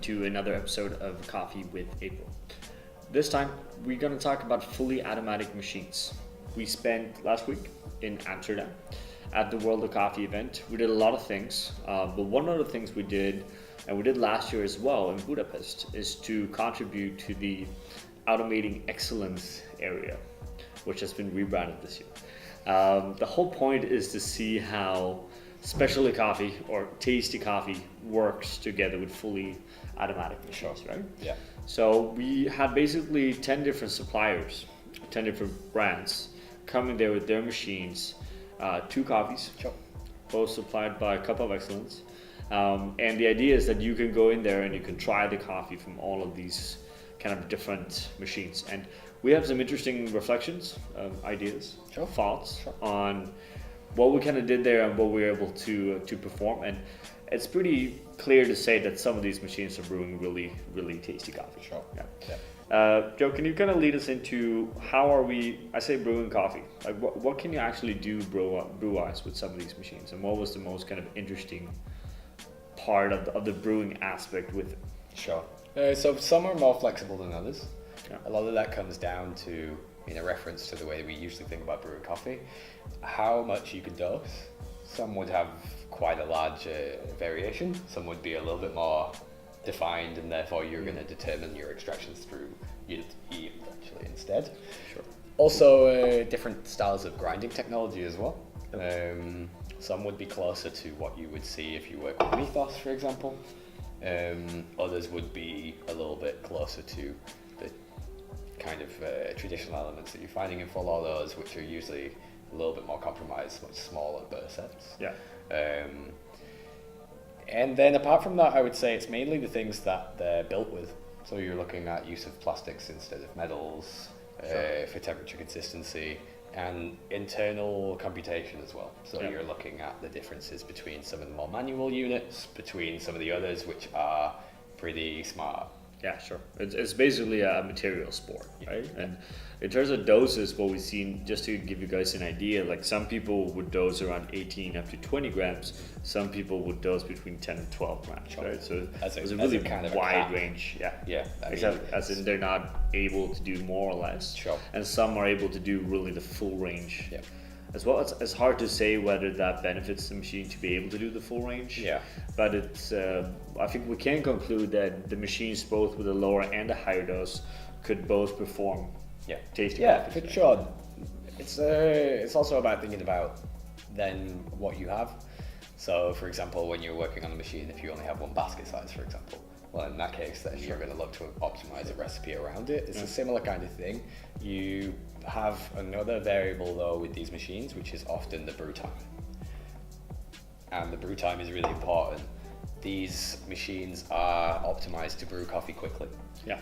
to another episode of Coffee with April. This time, we're going to talk about fully automatic machines. We spent last week in Amsterdam at the World of Coffee event. We did a lot of things, but one of the things we did, and we did last year as well in Budapest, is to contribute to the Automating Excellence area, which has been rebranded this year. The whole point is to see how specialty coffee or tasty coffee works together with fully automatic machines, right? Yeah. So we had basically 10 different suppliers, 10 different brands coming there with their machines, 2 coffees, both supplied by Cup of Excellence. And the idea is that you can go in there and you can try the coffee from all of these kind of different machines. And we have some interesting reflections, ideas, thoughts on what we kind of did there and what we were able to perform. And it's pretty clear to say that some of these machines are brewing really, really tasty coffee. Joe, can you kind of lead us into how are we, I say brewing coffee, like what can you actually do brew-wise with some of these machines? And what was the most kind of interesting part of the brewing aspect with it? Sure. So some are more flexible than others. Yeah. A lot of that comes down to, in a reference to the way we usually think about brewing coffee, how much you can dose. Some would have quite a large variation. Some would be a little bit more defined, and therefore you're going to determine your extractions through E actually instead. Sure. Also, different styles of grinding technology as well. Some would be closer to what you would see if you work with Mythos, for example. Others would be a little bit closer to the kind of traditional elements that you're finding in full autos, which are usually a little bit more compromised, much smaller burst sets. Yeah. And then apart from that, I would say it's mainly the things that they're built with. So you're looking at use of plastics instead of metals, for temperature consistency, and internal computation as well. So you're looking at the differences between some of the more manual units, between some of the others which are pretty smart. Yeah, sure. It's basically a material sport, right? And in terms of doses, what we've seen, just to give you guys an idea, like some people would dose around 18 up to 20 grams. Some people would dose between 10 and 12 grams, right? So it's a really kind of wide range. Yeah. Except as in they're not able to do more or less. Sure. And some are able to do really the full range. Yeah. As well, it's hard to say whether that benefits the machine to be able to do the full range. Yeah. But it's, I think we can conclude that the machines, both with a lower and a higher dose, could both perform tasty coffee. For sure. It's also about thinking about then what you have. So, for example, when you're working on a machine, if you only have one basket size, for example, well, in that case, then you're going to look to optimize a recipe around it. It's a similar kind of thing. You have another variable though with these machines, which is often the brew time. And the brew time is really important. These machines are optimized to brew coffee quickly. Yeah.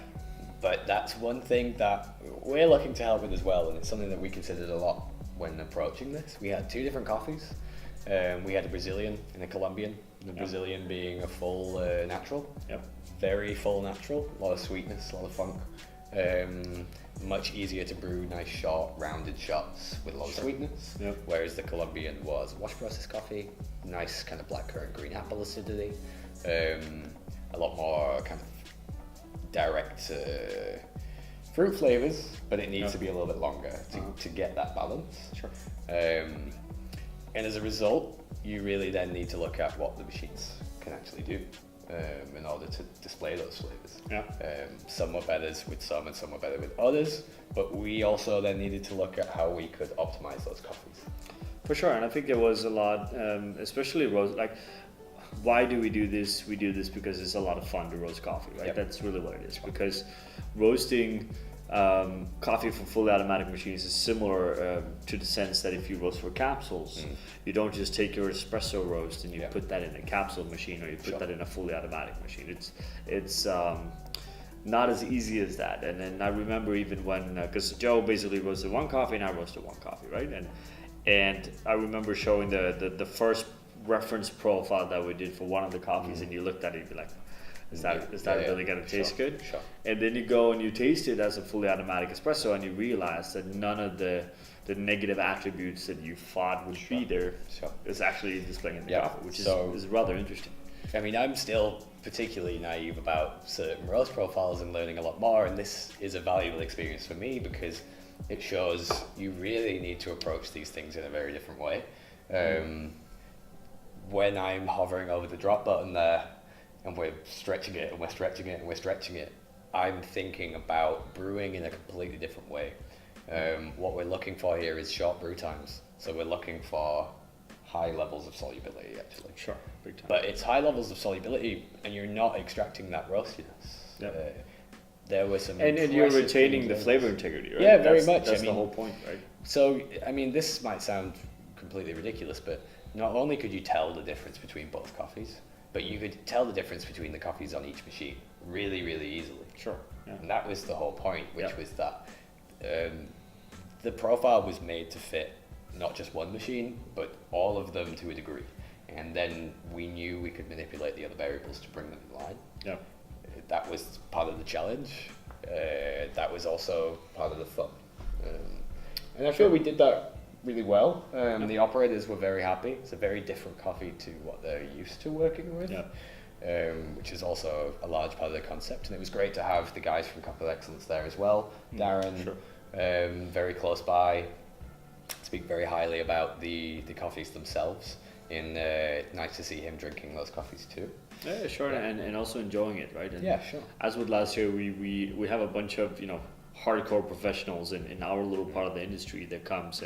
But that's one thing that we're looking to help with as well, and it's something that we considered a lot when approaching this. We had 2 different coffees. We had a Brazilian and a Colombian. The Brazilian being a full natural. Yep. Very full natural, a lot of sweetness, a lot of funk. Much easier to brew, nice short, rounded shots with a lot of sweetness. Yep. Whereas the Colombian was wash process coffee, nice kind of blackcurrant green apple acidity, a lot more kind of direct fruit flavors, but it needs to be a little bit longer to get that balance. Sure. And as a result, you really then need to look at what the machines can actually do in order to display those flavors. Yeah. Some were better with some and some were better with others, but we also then needed to look at how we could optimize those coffees. For sure, and I think there was a lot, especially roast, like, why do we do this? We do this because it's a lot of fun to roast coffee, right? Yep. That's really what it is, because roasting coffee from fully automatic machines is similar to the sense that if you roast for capsules, you don't just take your espresso roast and you put that in a capsule machine, or you put that in a fully automatic machine. It's not as easy as that. And then I remember even when, because Joe basically roasted one coffee and I roasted one coffee, right? And I remember showing the first reference profile that we did for one of the coffees, and you looked at it and you'd be like, is that really going to taste good? Sure. And then you go and you taste it as a fully automatic espresso, and you realize that none of the negative attributes that you thought would be there is actually displaying in the coffee, which is rather interesting. I mean, I'm still particularly naive about certain roast profiles and learning a lot more, and this is a valuable experience for me because it shows you really need to approach these things in a very different way. When I'm hovering over the drop button there and we're stretching it and we're stretching it and we're stretching it, I'm thinking about brewing in a completely different way. What we're looking for here is short brew times. So we're looking for high levels of solubility, actually. Sure, big time. But it's high levels of solubility and you're not extracting that roastiness. Yep. There were some and you're impressive retaining the things. flavor integrity, right? Yeah, very much. That's I the mean, whole point, right? So, I mean, this might sound completely ridiculous, but not only could you tell the difference between both coffees, but you could tell the difference between the coffees on each machine really, really easily. Sure. Yeah. And that was the whole point, which Yeah. was that the profile was made to fit not just one machine, but all of them to a degree. And then we knew we could manipulate the other variables to bring them in line. Yeah. That was part of the challenge. That was also part of the fun. And I feel we did that really well. The operators were very happy. It's a very different coffee to what they're used to working with, which is also a large part of the concept. And it was great to have the guys from Coffee Excellence there as well. Darren, very close by, speak very highly about the coffees themselves. And nice to see him drinking those coffees too. Yeah, sure, and also enjoying it, right? And yeah, sure. As with last year, we have a bunch of hardcore professionals in our little part of the industry that comes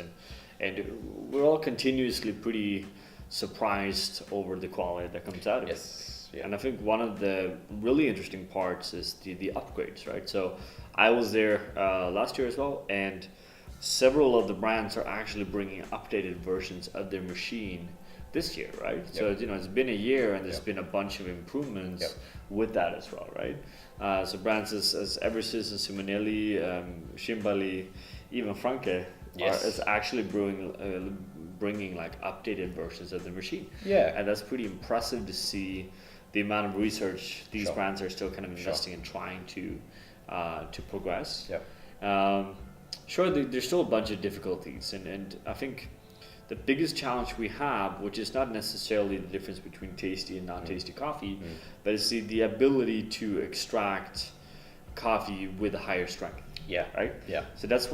and we're all continuously pretty surprised over the quality that comes out of it. Yeah. And I think one of the really interesting parts is the upgrades, right? So I was there last year as well, and several of the brands are actually bringing updated versions of their machine this year, right? Yep. So it's been a year and there's been a bunch of improvements with that as well, right? So brands as Eversys and Simonelli, Shimbali, even Franke is actually bringing like updated versions of the machine. Yeah. And that's pretty impressive to see the amount of research these brands are still kind of investing in trying to progress. Sure, there's still a bunch of difficulties, and I think the biggest challenge we have, which is not necessarily the difference between tasty and non-tasty coffee, but is the ability to extract coffee with a higher strength. Yeah. Right? Yeah. So that's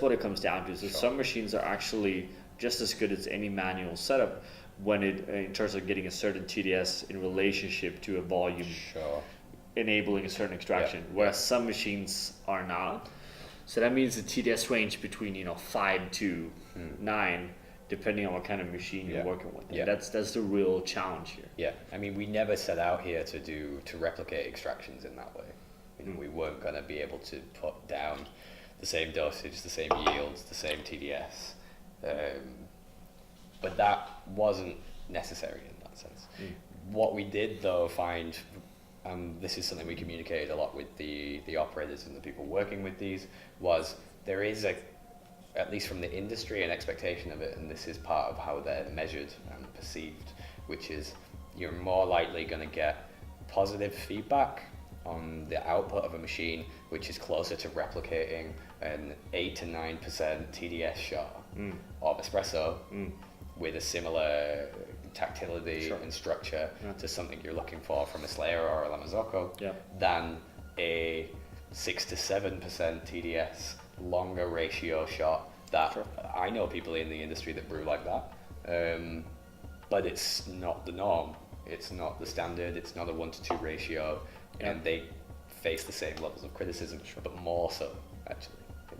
what it comes down to. So some machines are actually just as good as any manual setup when in terms of getting a certain TDS in relationship to a volume enabling a certain extraction, whereas some machines are not. So that means the TDS range between 5 to 9, depending on what kind of machine you're working with. And that's the real challenge here. Yeah, I mean, we never set out here to replicate extractions in that way. We weren't going to be able to put down the same dosage, the same yields, the same TDS. But that wasn't necessary in that sense. What we did, though, find, this is something we communicated a lot with the operators and the people working with these, was there is at least from the industry, an expectation of it, and this is part of how they're measured and perceived, which is you're more likely going to get positive feedback on the output of a machine which is closer to replicating an 8 to 9% TDS shot of espresso with a similar tactility and structure to something you're looking for from a Slayer or a Lamazocco than a 6 to 7% TDS longer ratio shot that I know people in the industry that brew like that, but it's not the norm, it's not the standard, it's not a 1-to-2 ratio, and they face the same levels of criticism, but more so actually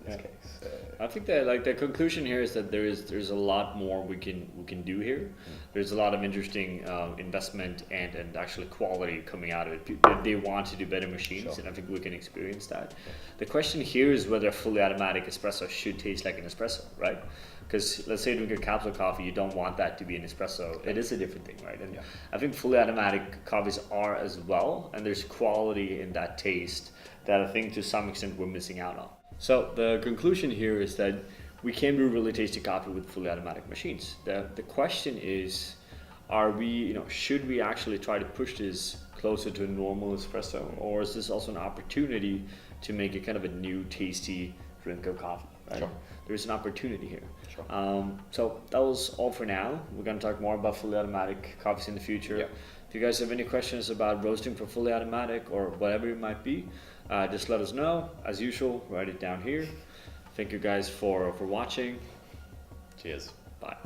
in this case. I think that the conclusion here is that there's a lot more we can do here. There's a lot of interesting investment and actually quality coming out of it. They want to do better machines, and I think we can experience that. The question here is whether a fully automatic espresso should taste like an espresso, right? Because let's say you drink a capsule coffee, you don't want that to be an espresso. It is a different thing, right? And I think fully automatic coffees are as well, and there's quality in that taste that I think to some extent we're missing out on. So the conclusion here is that we can brew really tasty coffee with fully automatic machines. The question is, should we actually try to push this closer to a normal espresso, or is this also an opportunity to make it kind of a new tasty drink of coffee? Right? There's an opportunity here. So that was all for now. We're going to talk more about fully automatic coffees in the future. If you guys have any questions about roasting for fully automatic or whatever it might be, just let us know. As usual, write it down here. Thank you guys for watching. Cheers. Bye.